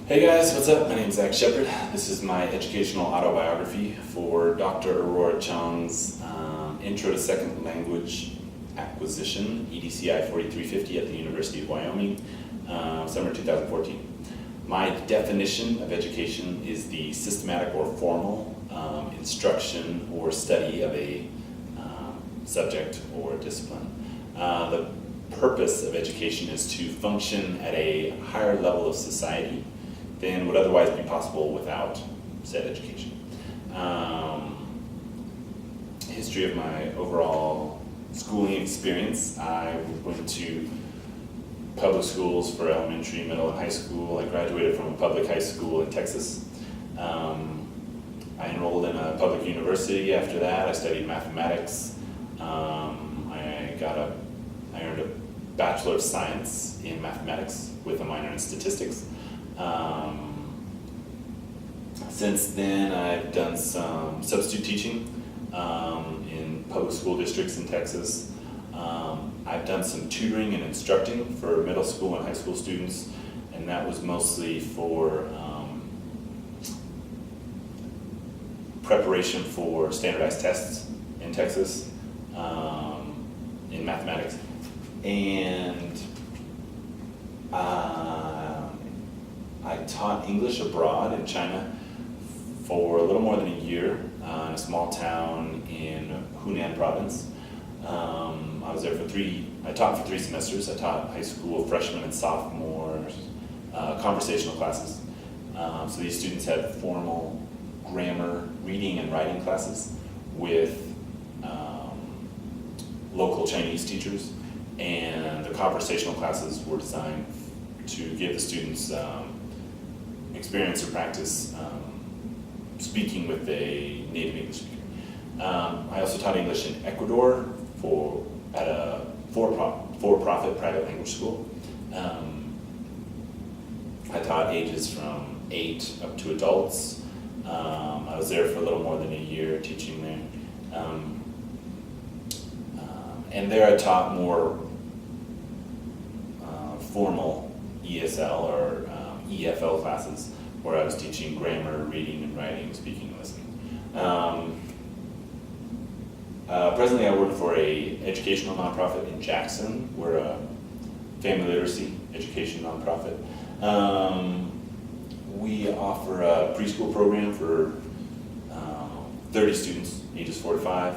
Hey guys, what's up? My name is Zach Shepard. This is my educational autobiography for Dr. Aurora Chang's Intro to Second Language Acquisition, EDCI 4350 at the University of Wyoming, summer 2014. My definition of education is the systematic or formal instruction or study of a subject or discipline. The purpose of education is to function at a higher level of society than would otherwise be possible without said education. History of my overall schooling experience: I went to public schools for elementary, middle, and high school. I graduated from a public high school in Texas. I enrolled in a public university after that. I studied mathematics. I earned a Bachelor of Science in mathematics with a minor in statistics. Since then, I've done some substitute teaching in public school districts in Texas. I've done some tutoring and instructing for middle school and high school students, and that was mostly for preparation for standardized tests in Texas in mathematics. And I taught English abroad in China for a little more than a year in a small town in Hunan province. I was there I taught for 3 semesters. I taught high school freshmen and sophomores conversational classes. So these students had formal grammar, reading, and writing classes with local Chinese teachers, and the conversational classes were designed to give the students experience or practice speaking with a native English speaker. I also taught English in Ecuador at a for-profit private language school. I taught ages from 8 up to adults. I was there for a little more than a year teaching there. And there I taught more formal ESL or EFL classes, where I was teaching grammar, reading and writing, speaking and listening. Presently I work for a educational nonprofit in Jackson. We're a family literacy education nonprofit. We offer a preschool program for 30 students, ages 4 to 5.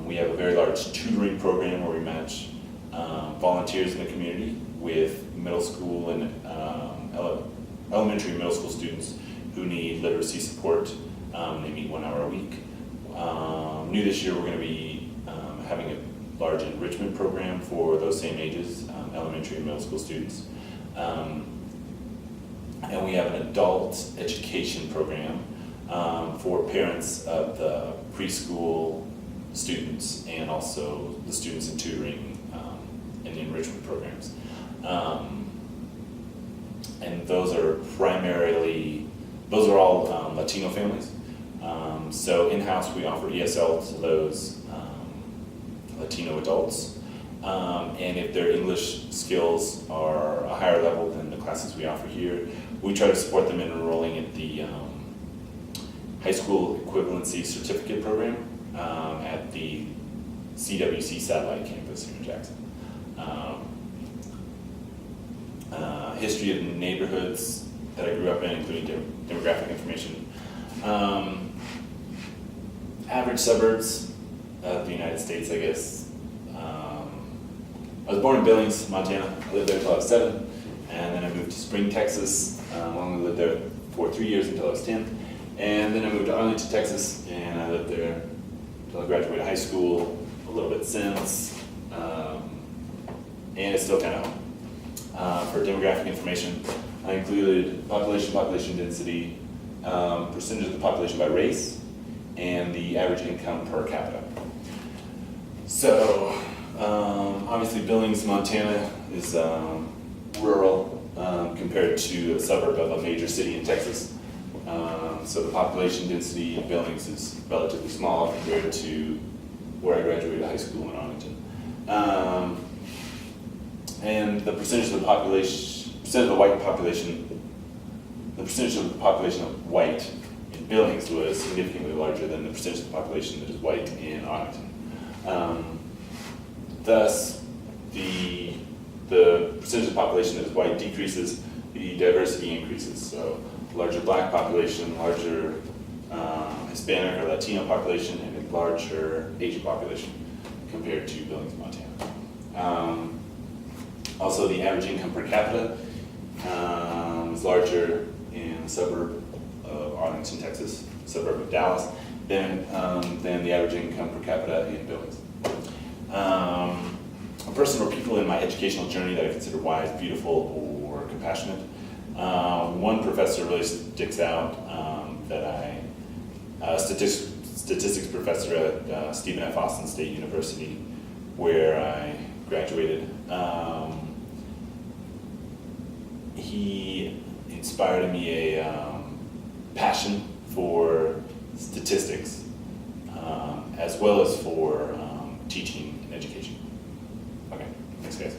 We have a very large tutoring program where we match volunteers in the community with middle school and elementary and middle school students who need literacy support. They meet 1 hour a week. New this year, we're going to be having a large enrichment program for those same ages, elementary and middle school students. And we have an adult education program for parents of the preschool students and also the students in tutoring and the enrichment programs. And those are all Latino families. So in-house we offer ESL to those Latino adults. And if their English skills are a higher level than the classes we offer here, we try to support them in enrolling in the high school equivalency certificate program at the CWC satellite campus here in Jackson. History of neighborhoods that I grew up in, including demographic information. Average suburbs of the United States, I guess. I was born in Billings, Montana. I lived there until I was 7, and then I moved to Spring, Texas. I only lived there for 3 years until I was 10, and then I moved to Arlington, Texas, and I lived there until I graduated high school, a little bit since, and it's still kind of home. For demographic information, I included population density, percentage of the population by race, and the average income per capita. So, obviously Billings, Montana is rural compared to a suburb of a major city in Texas. So the population density in Billings is relatively small compared to where I graduated high school in Arlington. And the percentage of the white population the percentage of the population of white in Billings was significantly larger than the percentage of the population that is white in Arlington. Thus, the percentage of the population that is white decreases, the diversity increases. So, larger black population, larger Hispanic or Latino population, and a larger Asian population compared to Billings, Montana. Also, the average income per capita is larger in the suburb of Arlington, Texas, suburb of Dallas, than the average income per capita in Billings. A person or people in my educational journey that I consider wise, beautiful, or compassionate. One professor really sticks out statistics professor at Stephen F. Austin State University, where I graduated. He inspired in me a passion for statistics, as well as for teaching and education. Okay, thanks guys.